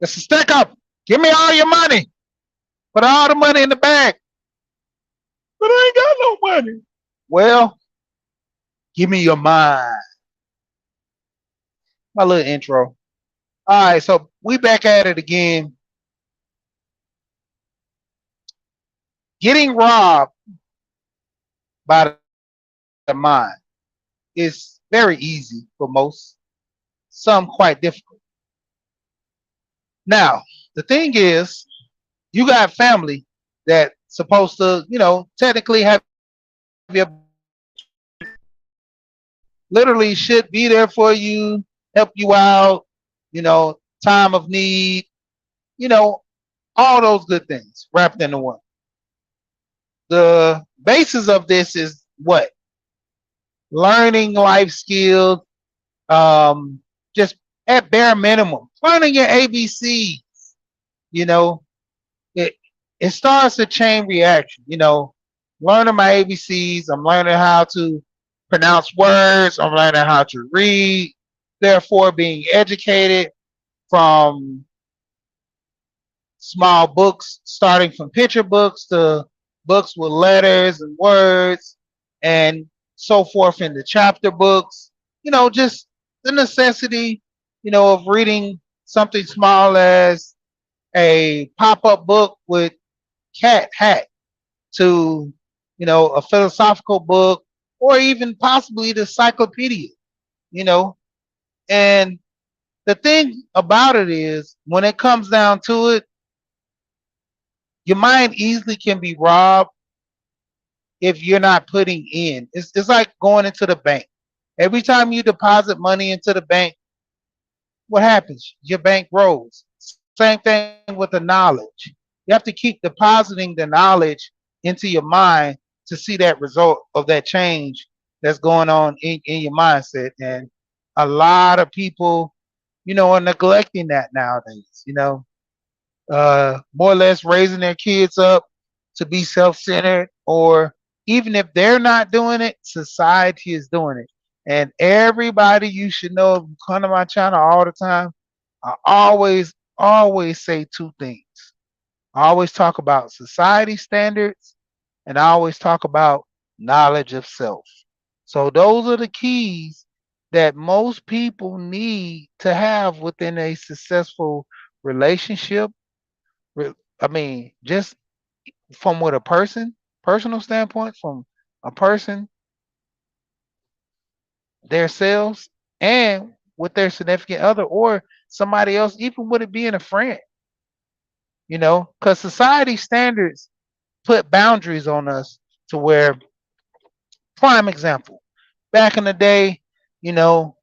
It's a stick up. Give me all your money. Put all the money in the bag. But I ain't got no money. Well, give me your mind. My little intro. All right, so we back at it again. Getting robbed by the mind is very easy for most, some quite difficult. Now, the thing is, you got family that supposed to, technically have your best interest. Literally should be there for you, help you out, time of need, you know, all those good things wrapped into one. The basis of this is what? Learning life skills, just at bare minimum, learning your ABC. You know, it it starts a chain reaction. Learning my ABCs. I'm learning how to pronounce words. I'm learning how to read. Therefore, being educated from small books, starting from picture books to books with letters and words and so forth into chapter books. Just the necessity, of reading something small as a pop up book with cat hat to, a philosophical book or even possibly the encyclopedia, you know. And the thing about it is, when it comes down to it, your mind easily can be robbed if you're not putting in. It's like going into the bank. Every time you deposit money into the bank, what happens? Your bank grows. Same thing with the knowledge. You have to keep depositing the knowledge into your mind to see that result of that change that's going on in your mindset. And a lot of people, are neglecting that nowadays, more or less raising their kids up to be self centered, or even if they're not doing it, society is doing it. And everybody you should know, if you come to my channel all the time, I always say two things. I always talk about society standards, and I always talk about knowledge of self. So those are the keys that most people need to have within a successful relationship. I mean, just from what a person, personal standpoint, from a person, their selves, and with their significant other or somebody else, even with it being a friend, because society standards put boundaries on us to where, prime example, back in the day, you know,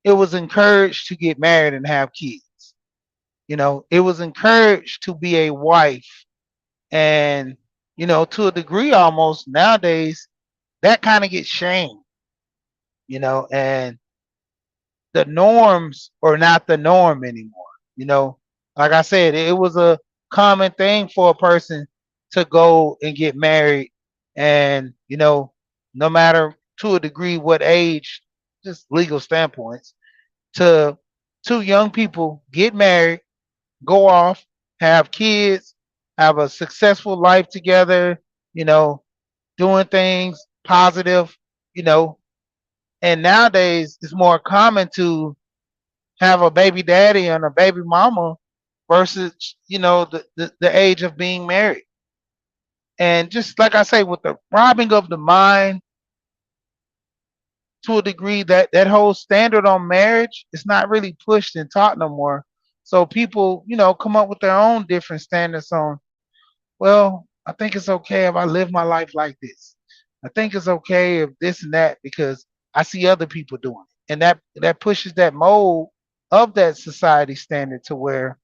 it was encouraged to get married and have kids. It was encouraged to be a wife. And, to a degree almost nowadays, that kind of gets shamed, and the norms are not the norm anymore. You know, like I said, it was a common thing for a person to go and get married, and no matter to a degree what age, just legal standpoints, to two young people get married, go off, have kids, have a successful life together, you know, doing things positive, you know. And nowadays it's more common to have a baby daddy and a baby mama versus, the age of being married. And just like I say, with the robbing of the mind, to a degree, that whole standard on marriage is not really pushed and taught no more. So people, come up with their own different standards on, well, I think it's okay if I live my life like this. I think it's okay if this and that because I see other people doing it. And that pushes that mold of that society standard to where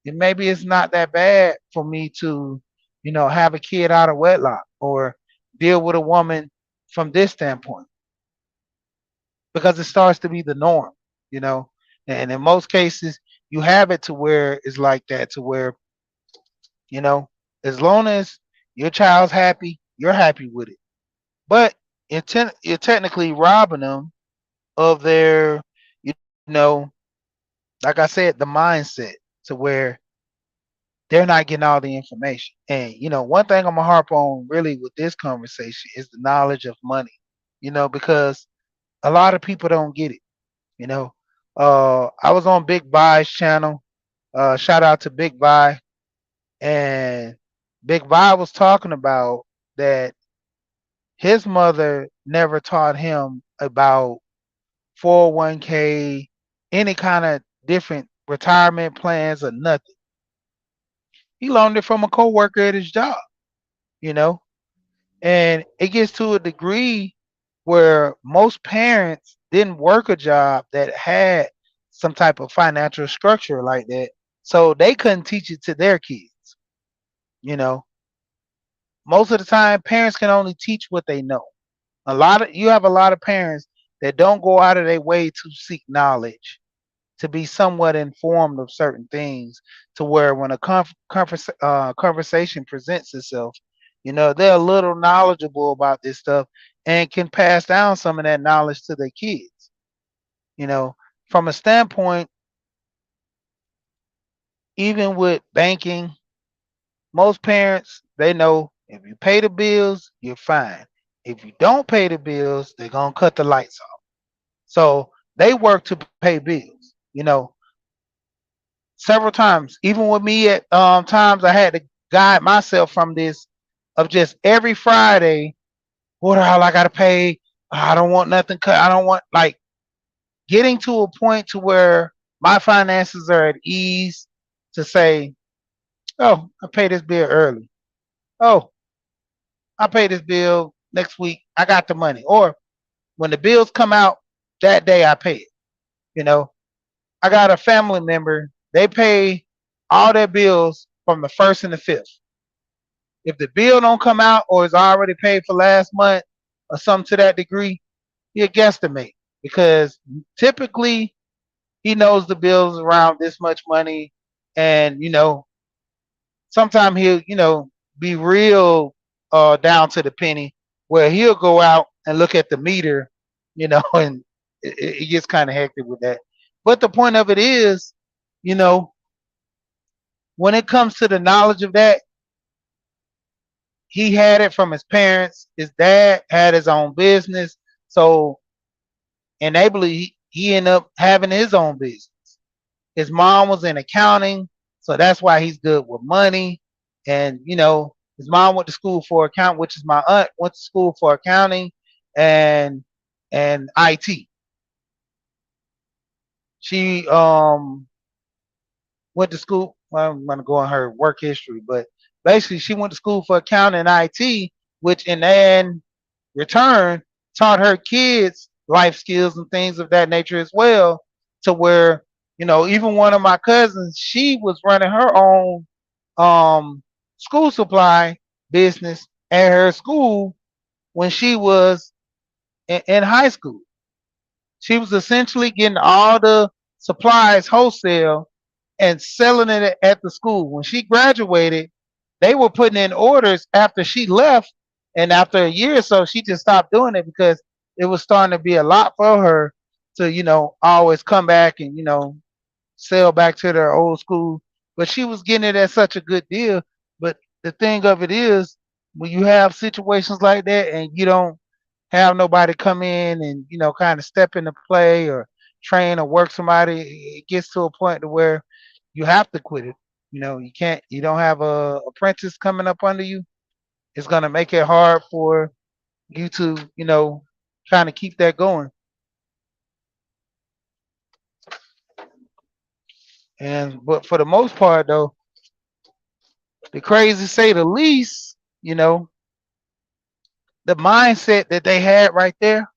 maybe it's not that bad for me to, have a kid out of wedlock or deal with a woman from this standpoint because it starts to be the norm, you know. And in most cases, you have it to where it's like that, to where, you know, as long as your child's happy, you're happy with it. But you're technically robbing them of their, you know, like I said, the mindset to where they're not getting all the information. And one thing I'm gonna harp on really with this conversation is the knowledge of money. Because a lot of people don't get it. You know, I was on Big Buy's channel. Shout out to Big Buy, and Big Buy was talking about that his mother never taught him about 401k, any kind of different retirement plans or nothing. He learned it from a coworker at his job, you know, and it gets to a degree where most parents didn't work a job that had some type of financial structure like that, so they couldn't teach it to their kids. You know, most of the time, parents can only teach what they know. You have a lot of parents that don't go out of their way to seek knowledge, to be somewhat informed of certain things, to where when a conversation presents itself, they're a little knowledgeable about this stuff and can pass down some of that knowledge to their kids. You know, from a standpoint, even with banking, most parents, they know if you pay the bills, you're fine. If you don't pay the bills, they're going to cut the lights off. So they work to pay bills. Several times, even with me at times I had to guide myself from this of just every Friday, what all I gotta pay. I don't want nothing cut. I don't want, like, getting to a point to where my finances are at ease to say, oh, I pay this bill early. Oh, I pay this bill next week. I got the money. Or when the bills come out, that day I pay it. You know, I got a family member, they pay all their bills from the first and the fifth. If the bill don't come out or is already paid for last month or something to that degree, he'll guesstimate, because typically he knows the bills around this much money, and sometimes he'll be real down to the penny, where he'll go out and look at the meter, and it gets kind of hectic with that. But the point of it is, you know, when it comes to the knowledge of that, he had it from his parents. His dad had his own business, so enably he ended up having his own business. His mom was in accounting, so that's why he's good with money. And his mom went to school for account, which is my aunt went to school for accounting and IT. She went to school. Well, I'm gonna go on her work history, but basically she went to school for accounting and IT, which in then return taught her kids life skills and things of that nature as well. To where even one of my cousins, she was running her own school supply business at her school when she was in high school. She was essentially getting all the supplies wholesale and selling it at the school. When she graduated, they were putting in orders after she left, and after a year or so, she just stopped doing it because it was starting to be a lot for her to, always come back and sell back to their old school. But she was getting it at such a good deal. But the thing of it is, when you have situations like that and you don't have nobody come in and kind of step into play or train or work somebody, it gets to a point to where you have to quit it. You don't have a apprentice coming up under you. It's gonna make it hard for you to trying to keep that going. And but for the most part though, the crazy say the least, the mindset that they had right there,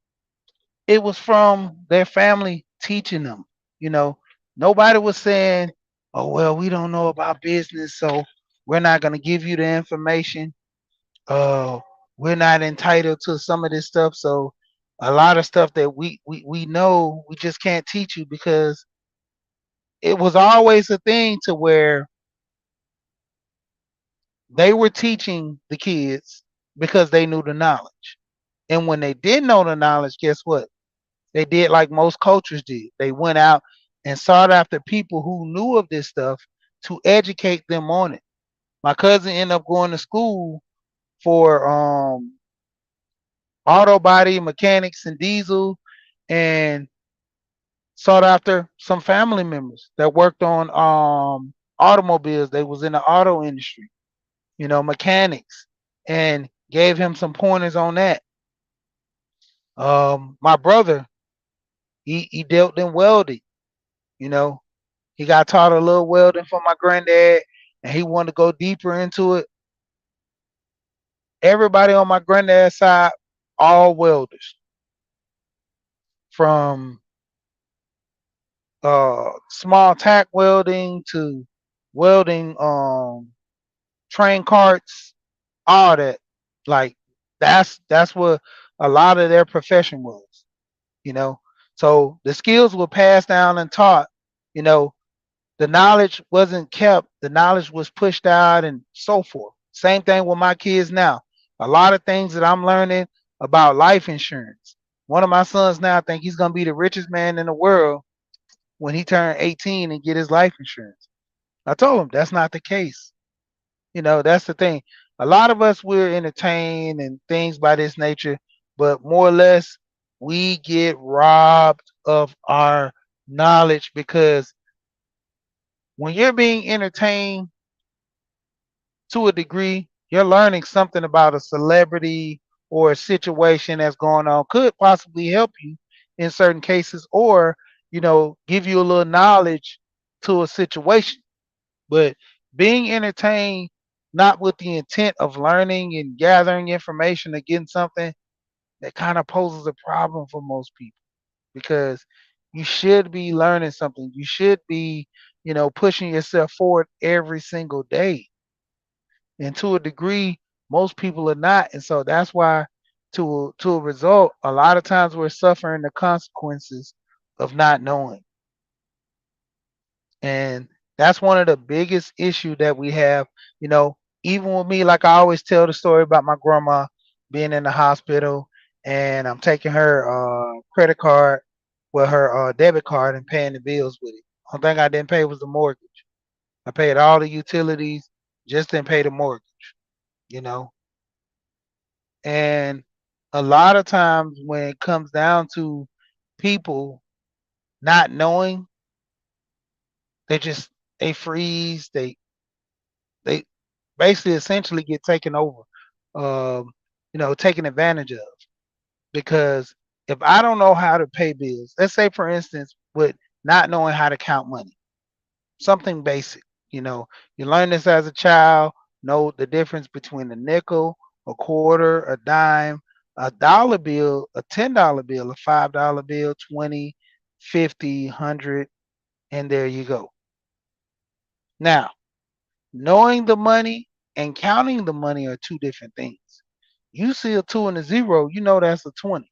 it was from their family teaching them. You know, Nobody was saying, "Oh well, we don't know about business, so we're not going to give you the information. Uh, we're not entitled to some of this stuff. So a lot of stuff that we know, we just can't teach you," because it was always a thing to where they were teaching the kids because they knew the knowledge. And when they didn't know the knowledge, guess what? They did like most cultures did. They went out and sought after people who knew of this stuff to educate them on it. My cousin ended up going to school for auto body mechanics and diesel, and sought after some family members that worked on automobiles. They was in the auto industry, mechanics, and gave him some pointers on that. My brother, he dealt in welding. You know, he got taught a little welding from my granddad, and he wanted to go deeper into it. Everybody on my granddad's side, all welders, from small tack welding to welding train carts, all that. Like that's what a lot of their profession was, you know. So the skills were passed down and taught, you know, the knowledge wasn't kept, the knowledge was pushed out and so forth. Same thing with my kids now. A lot of things that I'm learning about life insurance. One of my sons now think he's gonna be the richest man in the world when he turned 18 and get his life insurance. I told him that's not the case. That's the thing. A lot of us we're entertained and things by this nature, but more or less we get robbed of our knowledge because when you're being entertained to a degree, you're learning something about a celebrity or a situation that's going on, could possibly help you in certain cases, or give you a little knowledge to a situation. But being entertained not with the intent of learning and gathering information or getting something, that kind of poses a problem for most people, because you should be learning something. You should be, pushing yourself forward every single day. And to a degree, most people are not. And so that's why, to a result, a lot of times we're suffering the consequences of not knowing. And that's one of the biggest issue that we have. Even with me, like I always tell the story about my grandma being in the hospital, and I'm taking her credit card, with her debit card, and paying the bills with it. Only thing I didn't pay was the mortgage. I paid all the utilities, just didn't pay the mortgage. You know, and a lot of times when it comes down to people not knowing, they just they freeze. They basically essentially get taken over, taken advantage of. Because if I don't know how to pay bills, let's say for instance, with not knowing how to count money, something basic, you learn this as a child, know the difference between a nickel, a quarter, a dime, a dollar bill, a $10 bill, a $5 bill, 20, 50, 100, and there you go. Now, knowing the money and counting the money are two different things. You see a two and a zero, you know that's a 20.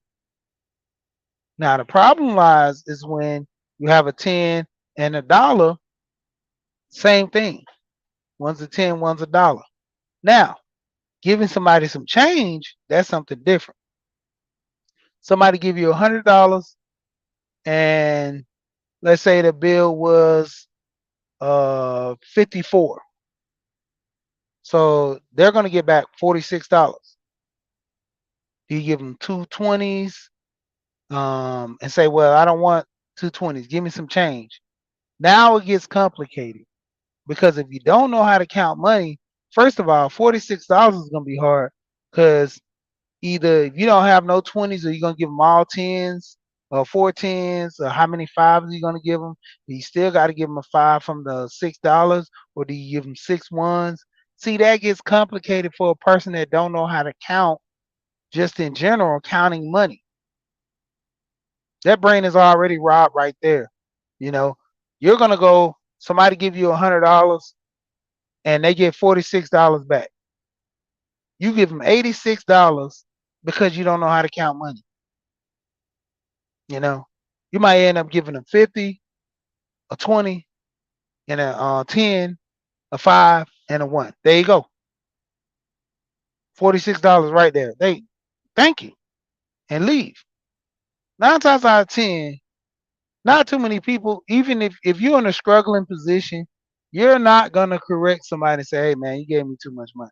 Now the problem lies is when you have a 10 and a dollar, same thing. One's a 10, one's a dollar. Now, giving somebody some change, that's something different. Somebody give you $100, and let's say the bill was 54. So they're gonna get back $46. Do you give them two 20s, and say, well, I don't want two 20s, give me some change? Now it gets complicated, because if you don't know how to count money, first of all, $46 is gonna be hard, because either if you don't have no 20s, or you're gonna give them all tens or four tens, or how many fives are you gonna give them? You still got to give them a five from the $6, or do you give them six ones? See, that gets complicated for a person that don't know how to count, just in general, counting money. That brain is already robbed right there. You know, you're gonna go, somebody give you $100 and they get $46 back. You give them $86 because you don't know how to count money. You know, you might end up giving them 50, a 20, and a 10, a 5, and a 1. There you go. $46 right there. They thank you and leave. 9 times out of 10, Not too many people, even if you're in a struggling position, you're not gonna correct somebody and say, "Hey man, you gave me too much money."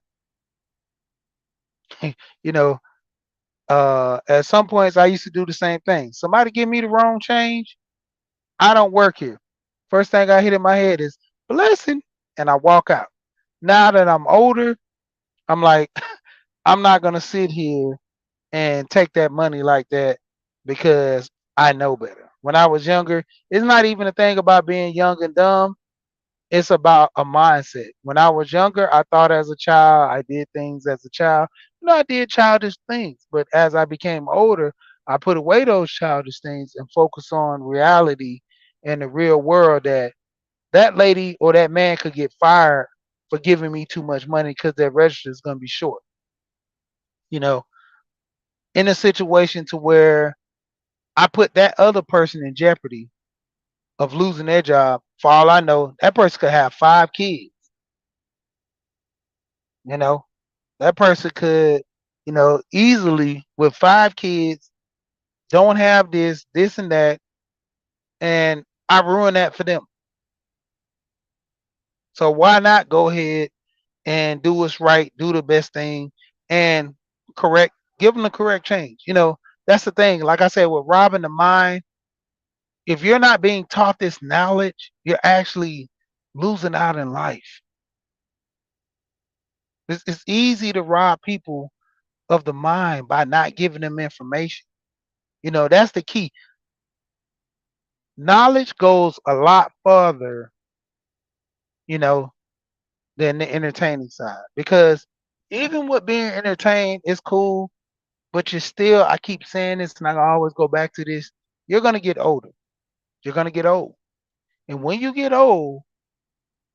You know, at some points I used to do the same thing. Somebody give me the wrong change, I don't work here. First thing I hit in my head is blessing, and I walk out. Now that I'm older, I'm like, I'm not gonna sit here and take that money like that because I know better. When I was younger, it's not even a thing about being young and dumb. It's about a mindset. When I was younger, I thought as a child, I did things as a child. I did childish things. But as I became older, I put away those childish things and focus on reality and the real world that that lady or that man could get fired for giving me too much money because their register is going to be short. You know, in a situation to where I put that other person in jeopardy of losing their job. For all I know, that person could have 5 kids. You know, that person could, easily with 5 kids, don't have this and that, and I ruin that for them. So why not go ahead and do what's right, do the best thing, and correct, give them the correct change. That's the thing. Like I said, with robbing the mind, if you're not being taught this knowledge, you're actually losing out in life. It's easy to rob people of the mind by not giving them information. That's the key. Knowledge goes a lot further, you know, than the entertaining side. Because even with being entertained, it's cool, but you're still, I keep saying this and I always go back to this, you're gonna get older. You're gonna get old. And when you get old,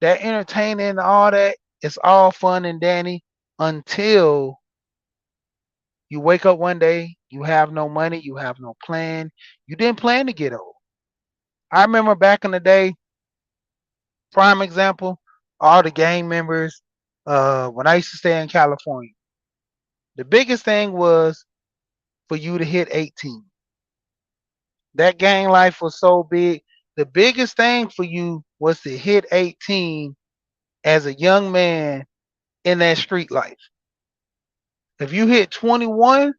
that entertaining and all that, it's all fun and dandy until you wake up one day, you have no money, you have no plan. You didn't plan to get old. I remember back in the day, prime example, all the gang members, when I used to stay in California, the biggest thing was for you to hit 18. That gang life was so big. The biggest thing for you was to hit 18 as a young man in that street life. If you hit 21,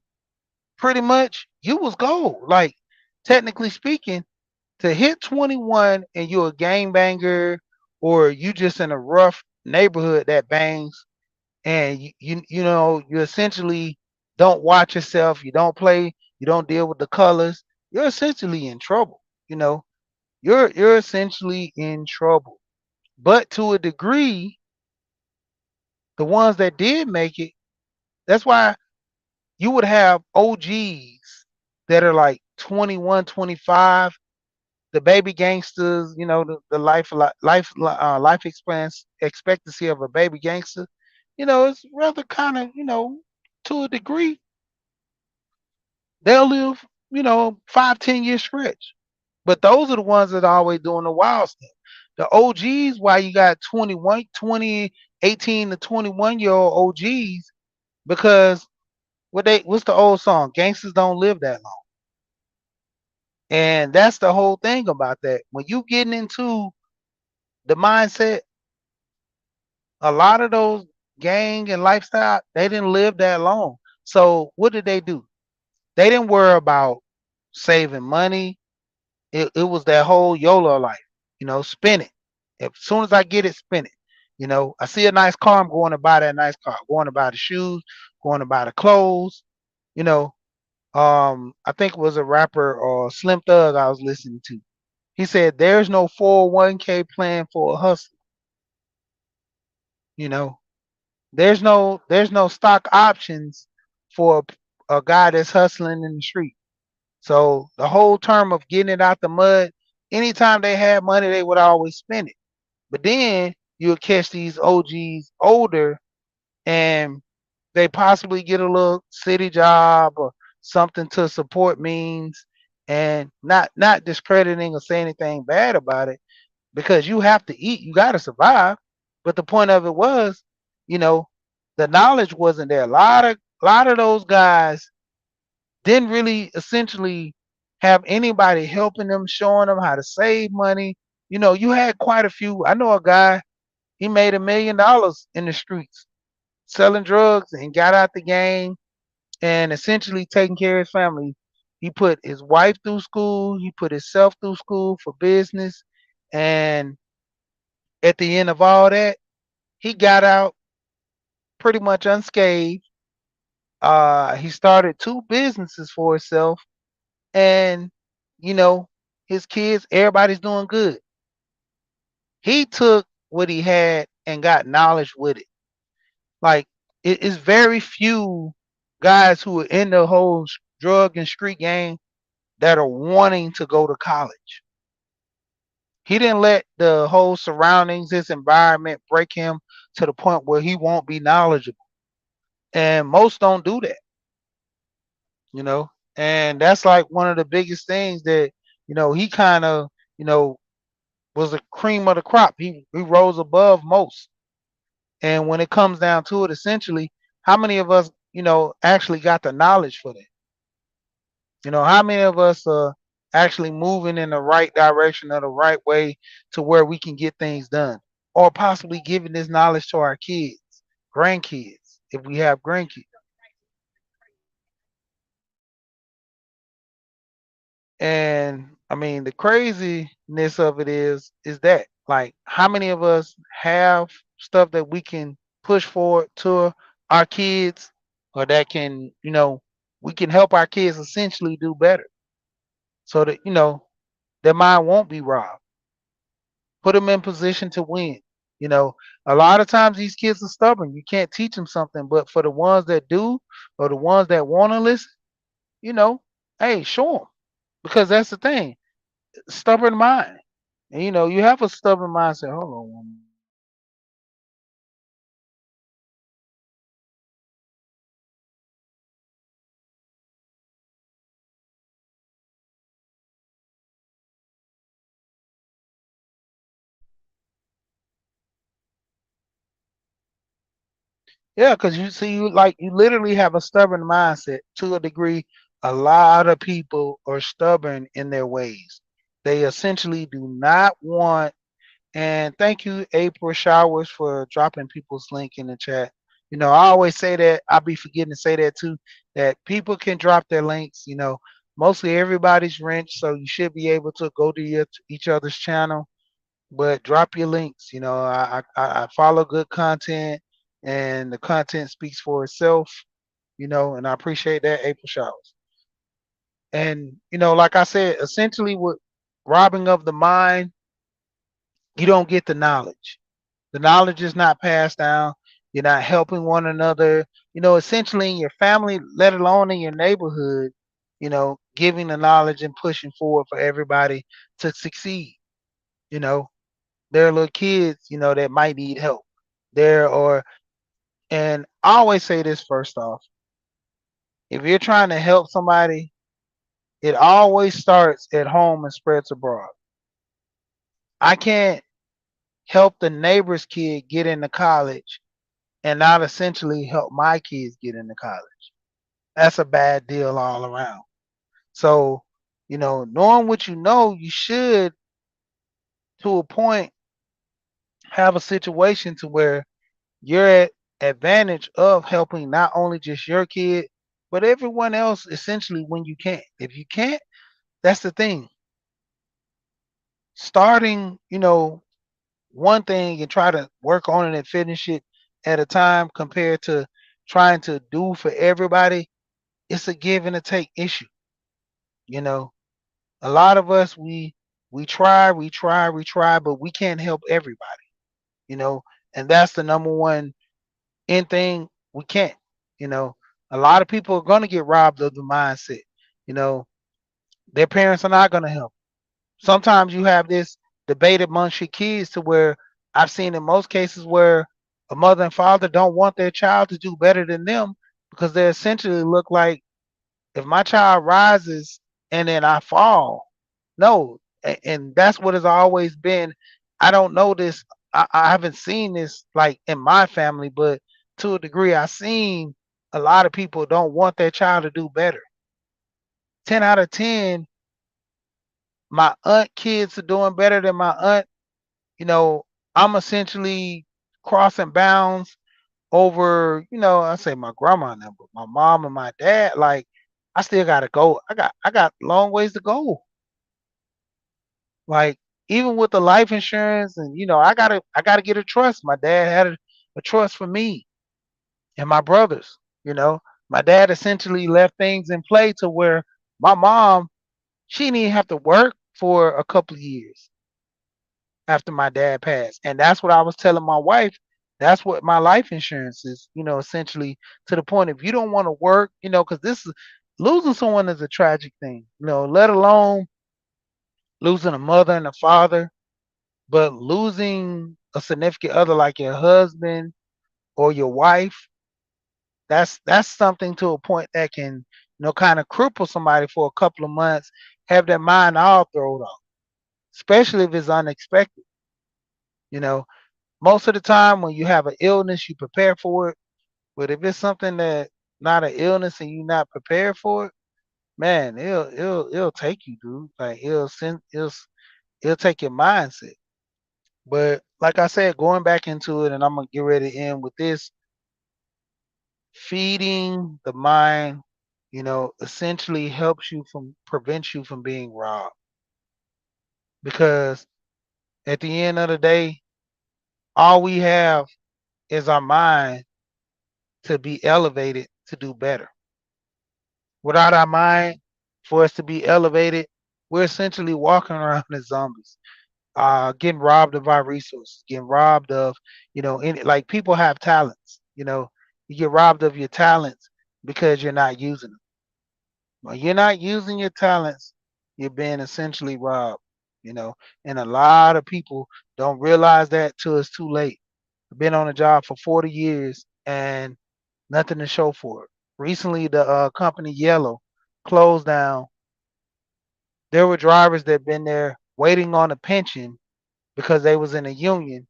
pretty much you was gold. Like, technically speaking, to hit 21 and you're a gangbanger or you just in a rough neighborhood that bangs, and you essentially don't watch yourself, you don't play, you don't deal with the colors, you're essentially in trouble. You're essentially in trouble. But to a degree, the ones that did make it, that's why you would have OGs that are like 21, 25, the baby gangsters, the life expectancy of a baby gangster, it's rather kind of, to a degree, they'll live, 5, 10 year stretch. But those are the ones that are always doing the wild stuff. The OGs, why you got 21, 20, 18 to 21-year old OGs, because what's the old song? Gangsters don't live that long. And that's the whole thing about that. When you getting into the mindset, a lot of those gang and lifestyle, they didn't live that long. So what did they do? They didn't worry about saving money. It was that whole YOLO life, spin it. As soon as I get it, spin it. I see a nice car, I'm going to buy that nice car. Going to buy the shoes, going to buy the clothes. You know, I think it was a rapper or Slim Thug I was listening to. He said, "There's no 401k plan for a hustle." You know, there's no stock options for a guy that's hustling in the street. So the whole term of getting it out the mud, anytime they had money, they would always spend it. But then you would catch these OGs older and they possibly get a little city job or something to support means, and not discrediting or saying anything bad about it, because you have to eat, you got to survive. But the point of it was, you know, the knowledge wasn't there. A lot of those guys didn't really essentially. have anybody helping them, showing them how to save money. You had quite a few. I know a guy, he made $1 million in the streets selling drugs and got out the game and essentially taking care of his family. He put his wife through school, he put himself through school for business, and at the end of all that, he got out pretty much unscathed. He started two businesses for himself, and you know, his kids, everybody's doing good. He took what he had and got knowledge with it. Like it is very few guys who are in the whole drug and street game that are wanting to go to college. He didn't let the whole surroundings, his environment break him to the point where he won't be knowledgeable. And most don't do that, you know. And that's like one of the biggest things that, he kind of, you know, was the cream of the crop. He rose above most. And when it comes down to it, essentially, how many of us, actually got the knowledge for that? How many of us are actually moving in the right direction or the right way to where we can get things done? Or possibly giving this knowledge to our kids, grandkids, if we have grandkids. And I mean, the craziness of it is that like how many of us have stuff that we can push forward to our kids or that can, we can help our kids essentially do better so that, their mind won't be robbed. Put them in position to win. You know, a lot of times these kids are stubborn. You can't teach them something, but for the ones that do or the ones that want to listen, you know, hey, show them because that's the thing. Stubborn mind. And you have a stubborn mindset. Hold on one. Yeah, because you see, you literally have a stubborn mindset to a degree. A lot of people are stubborn in their ways. They essentially do not want. And thank you, April Showers, for dropping people's link in the chat. I always say that. I'll be forgetting to say that too. That people can drop their links. Mostly everybody's rich, so you should be able to go to each other's channel. But drop your links. I follow good content, and the content speaks for itself. And I appreciate that, April Showers. And like I said, essentially, with robbing of the mind, you don't get the knowledge. The knowledge is not passed down. You're not helping one another. Essentially in your family, let alone in your neighborhood, giving the knowledge and pushing forward for everybody to succeed. You know, there are little kids, that might need help. There are, and I always say this first off, if you're trying to help somebody, it always starts at home and spreads abroad. I can't help the neighbor's kid get into college and not essentially help my kids get into college. That's a bad deal all around. So, knowing what you know, you should, to a point, have a situation to where you're at advantage of helping not only just your kid, but everyone else essentially when you can't. If you can't, that's the thing. Starting, one thing and try to work on it and finish it at a time compared to trying to do for everybody, it's a give and a take issue. You know, a lot of us we try, but we can't help everybody. You know, and that's the number one end thing. We can't. You know, a lot of people are gonna get robbed of the mindset. You know, their parents are not gonna help. Sometimes you have this debate amongst your kids to where I've seen in most cases where a mother and father don't want their child to do better than them because they essentially look like if my child rises and then I fall, no, and that's what has always been. I don't know this. I haven't seen this like in my family, but to a degree, I've seen a lot of people don't want their child to do better. 10 out of 10. My aunt kids are doing better than my aunt. You know, I'm essentially crossing bounds over, I say my grandma now, but my mom and my dad, like I still gotta go. I got long ways to go. Like even with the life insurance and I gotta get a trust. My dad had a trust for me and my brothers, you know. My dad essentially left things in play to where my mom, she didn't even have to work for a couple of years after my dad passed. And that's what I was telling my wife. That's what my life insurance is, essentially to the point if you don't want to work, because this is losing someone is a tragic thing, let alone losing a mother and a father, but losing a significant other like your husband or your wife, that's something to a point that can, kind of cripple somebody for a couple of months, have their mind all thrown off, especially if it's unexpected. You know, most of the time when you have an illness, you prepare for it. But if it's something that not an illness and you're not prepared for it, man, it'll take you, dude. Like it'll take your mindset. But like I said, going back into it, and I'm gonna get ready to end with this: feeding the mind, essentially helps you from prevents you from being robbed. Because at the end of the day, all we have is our mind to be elevated to do better. Without our mind, for us to be elevated, we're essentially walking around as zombies, getting robbed of our resources, getting robbed of, like people have talents, you get robbed of your talents because you're not using them. When you're not using your talents, you're being essentially robbed, you know, and a lot of people don't realize that till it's too late. I've been on a job for 40 years and nothing to show for it. Recently, the company Yellow closed down. There were drivers that been there waiting on a pension because they was in a union,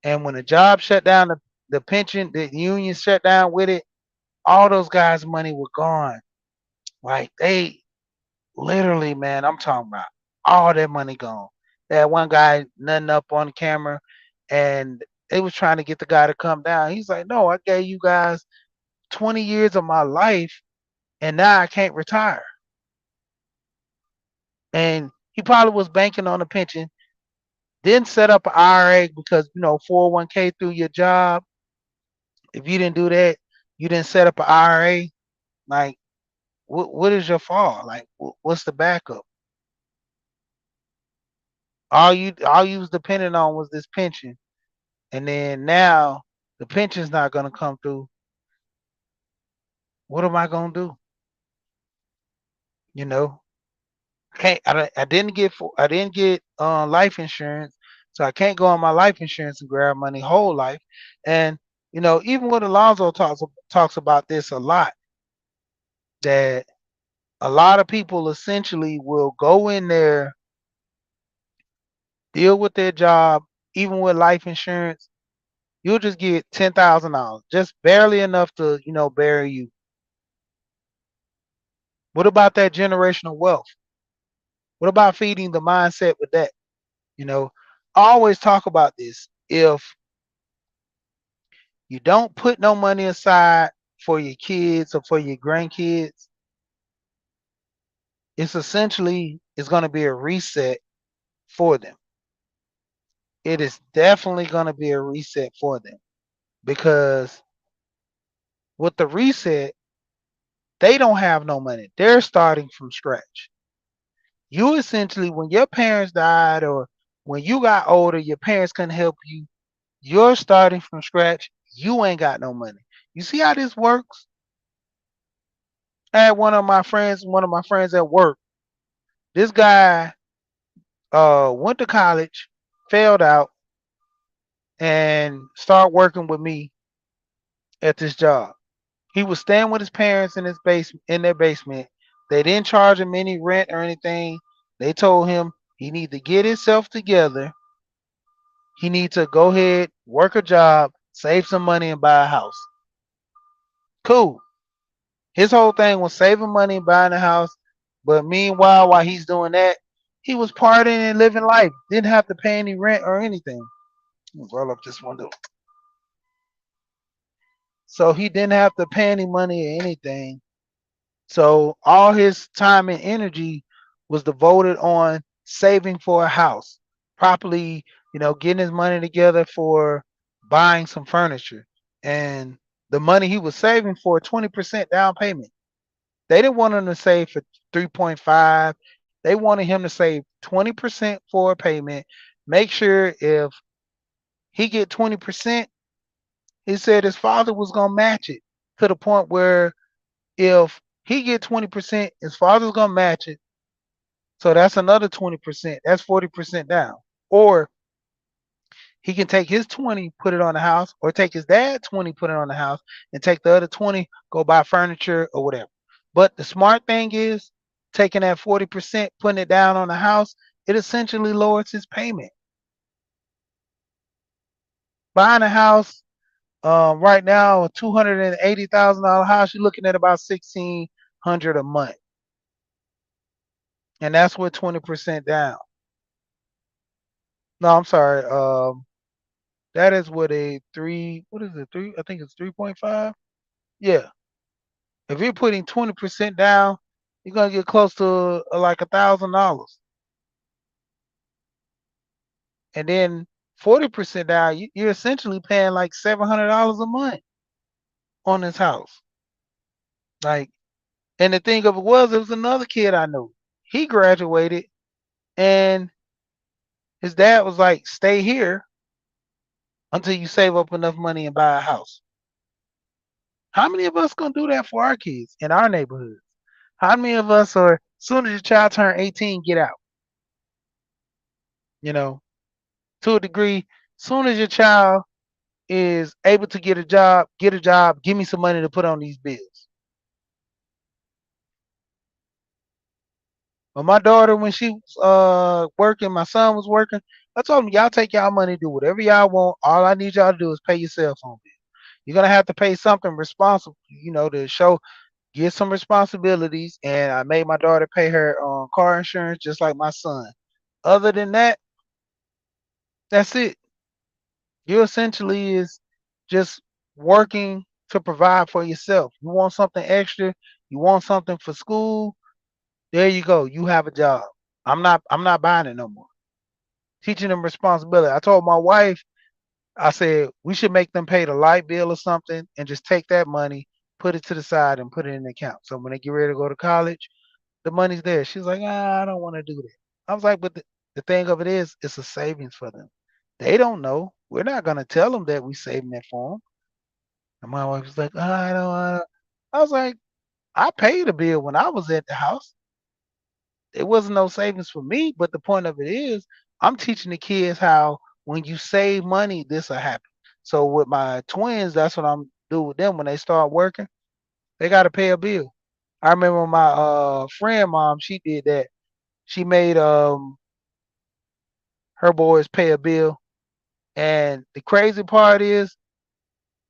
and when the job shut down, the pension, the union shut down with it. All those guys' money were gone. Like they literally, man, I'm talking about all their money gone. They had one guy nothing up on camera, and they was trying to get the guy to come down. He's like, "No, I gave you guys 20 years of my life, and now I can't retire." And he probably was banking on a pension. Didn't set up an IRA because 401k through your job. If you didn't do that, you didn't set up an IRA. Like, what is your fault? Like, what's the backup? All you was depending on was this pension, and then now the pension's not gonna come through. What am I gonna do? You know, I didn't get life insurance, so I can't go on my life insurance and grab money whole life. And even when Alonzo talks about this a lot, that a lot of people essentially will go in there, deal with their job, even with life insurance. You'll just get $10,000, just barely enough to bury you. What about that generational wealth? What about feeding the mindset with that? You know, I always talk about this. If you don't put no money aside for your kids or for your grandkids, it's going to be a reset for them. It is definitely going to be a reset for them because with the reset, they don't have no money. They're starting from scratch. You essentially, when your parents died or when you got older, your parents couldn't help you. You're starting from scratch. You ain't got no money. You see how this works? I had one of my friends at work. This guy went to college, failed out, and started working with me at this job. He was staying with his parents in their basement. They didn't charge him any rent or anything. They told him he need to get himself together. He need to go ahead, work a job, save some money, and buy a house. Cool. His whole thing was saving money and buying a house. But meanwhile, while he's doing that, He was partying and living life. Didn't have to pay any rent or anything. Roll up this window. So he didn't have to pay any money or anything. So all his time and energy was devoted on saving for a house, properly, getting his money together for buying some furniture. And the money he was saving for 20% down payment. They didn't want him to save for 3.5. They wanted him to save 20% for a payment. Make sure if he get 20%, he said his father was gonna match it to the point where if he get 20%, his father's gonna match it. So that's another 20%. That's 40% down. Or he can take his 20, put it on the house, or take his dad 20, put it on the house, and take the other 20, go buy furniture or whatever. But the smart thing is taking that 40%, putting it down on the house, it essentially lowers his payment. Buying a house right now, a $280,000 house, you're looking at about 1,600 a month, and that's with 20% down. No, I'm sorry. That is with a three. What is it? Three? I think it's 3.5. Yeah. If you're putting 20% down, you're gonna get close to like $1,000, and then 40% down, you're essentially paying like $700 a month on this house. Like, and the thing of it was another kid I knew. He graduated, and his dad was like, "Stay here until you save up enough money and buy a house." How many of us gonna do that for our kids in our neighborhood? How many of us are, as soon as your child turn 18, get out? You know, to a degree, soon as your child is able to get a job, give me some money to put on these bills. But my daughter, when she was working, my son was working, I told him, y'all take y'all money, do whatever y'all want. All I need y'all to do is pay your cell phone bill. You're gonna have to pay something responsible, to show get some responsibilities. And I made my daughter pay her car insurance just like my son. Other than that, that's it. You essentially is just working to provide for yourself. You want something extra, you want something for school, there you go. You have a job. I'm not buying it no more. Teaching them responsibility. I told my wife, I said we should make them pay the light bill or something and just take that money, put it to the side and put it in the account. So when they get ready to go to college, the money's there. She's like, I don't want to do that. I was like, but the thing of it is, it's a savings for them. They don't know. We're not gonna tell them that we saving that for them. And my wife was like, I don't wanna. I was like, I paid a bill when I was at the house. It wasn't no savings for me, but the point of it is, I'm teaching the kids how when you save money, this will happen. So with my twins, that's what I'm do with them when they start working. They got to pay a bill. I remember my friend mom, she did that. She made her boys pay a bill, and the crazy part is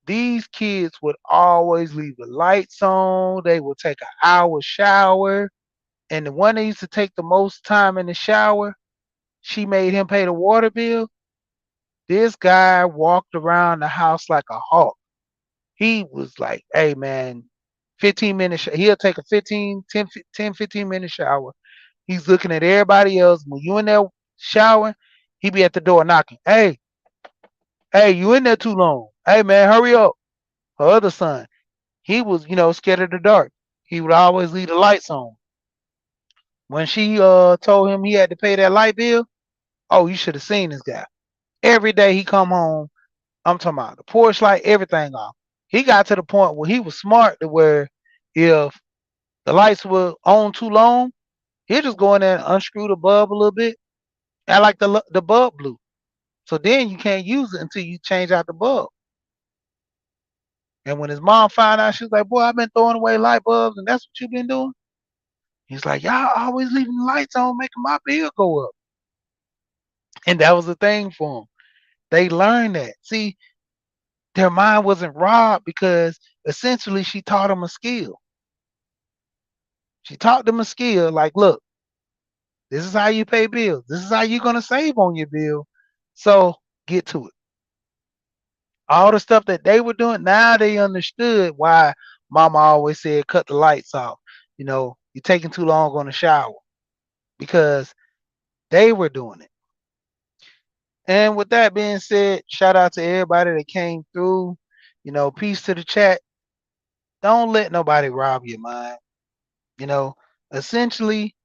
these kids would always leave the lights on. They would take an hour shower, and the one that used to take the most time in the shower, she made him pay the water bill. This guy walked around the house like a hawk. He was like, hey man, 15 minutes. He'll take a 15 minute shower. He's looking at everybody else. When you in there showering, he be at the door knocking. Hey, you in there too long. Hey man, hurry up. Her other son, he was, scared of the dark. He would always leave the lights on. When she told him he had to pay that light bill, oh, you should have seen this guy. Every day he come home, I'm talking about the porch light, everything off. He got to the point where he was smart to where if the lights were on too long, he'd just go in there and unscrew the bulb a little bit, and like the bulb blew. So then you can't use it until you change out the bulb. And when his mom found out, she was like, "Boy, I've been throwing away light bulbs, and that's what you've been doing." He's like, "Y'all always leaving the lights on, making my bill go up." And that was the thing for them. They learned that. See, their mind wasn't robbed because essentially she taught them a skill. She taught them a skill like, look, This is how you pay bills. This is how you're gonna save on your bill. So get to it. All the stuff that they were doing, now they understood why mama always said cut the lights off. You're taking too long on the shower because they were doing it. And with that being said, shout out to everybody that came through. Peace to the chat. Don't let nobody rob your mind. You know, Essentially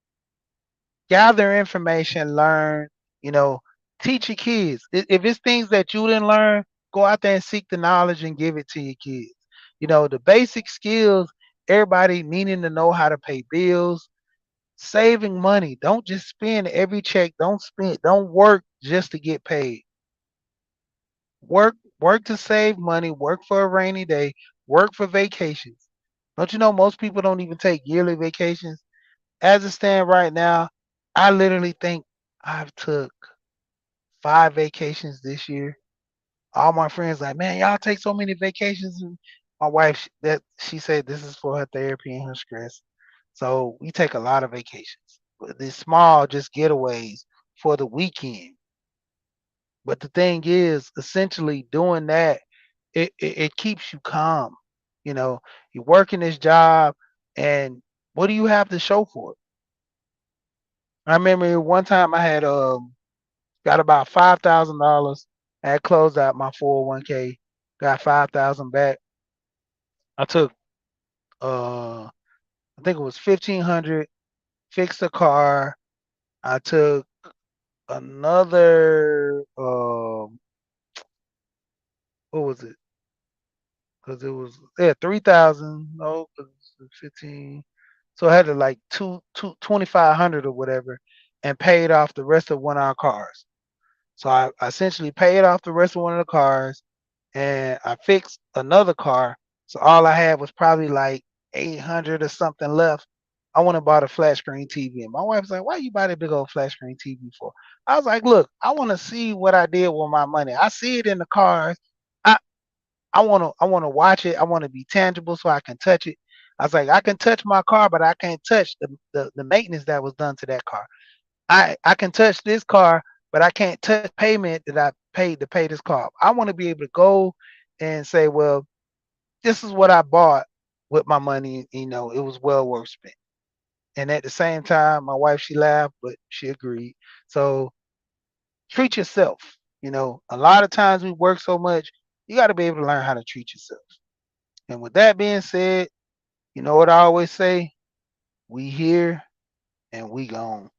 gather information, learn, you know, teach your kids. If it's things that you didn't learn, go out there and seek the knowledge and give it to your kids. The basic skills, everybody needing to know how to pay bills, saving money. Don't just spend every check. Don't work just to get paid. Work to save money, work for a rainy day, work for vacations. Don't you know most people don't even take yearly vacations? As it stand right now, I literally think I've took 5 vacations this year. All my friends like, man, y'all take so many vacations. And my wife, that she said this is for her therapy and her stress. So we take a lot of vacations. But these small just getaways for the weekend. But the thing is, essentially doing that, it keeps you calm. You know, you're working this job, and what do you have to show for it? I remember one time I had got about $5,000. I had closed out my 401k, got 5,000 back. I took I think it was 1,500, fixed the car. I took another what was it? Because it was 3,000. No, 'cause it's 15. So I had to like 2,500 or whatever, and paid off the rest of one of our cars. So I essentially paid off the rest of one of the cars, and I fixed another car. So all I had was probably like 800 or something left. I went and bought a flat screen TV, and my wife's like, "Why you buy that big old flat screen TV for?" I was like, "Look, I want to see what I did with my money. I see it in the cars. I I want to watch it. I want to be tangible so I can touch it." I was like, "I can touch my car, but I can't touch the maintenance that was done to that car. I can touch this car, but I can't touch payment that I paid to pay this car. I want to be able to go and say, well, this is what I bought with my money. It was well worth spent." And at the same time, my wife, she laughed, but she agreed. So treat yourself. A lot of times we work so much, you got to be able to learn how to treat yourself. And with that being said, you know what I always say? We here and we gone.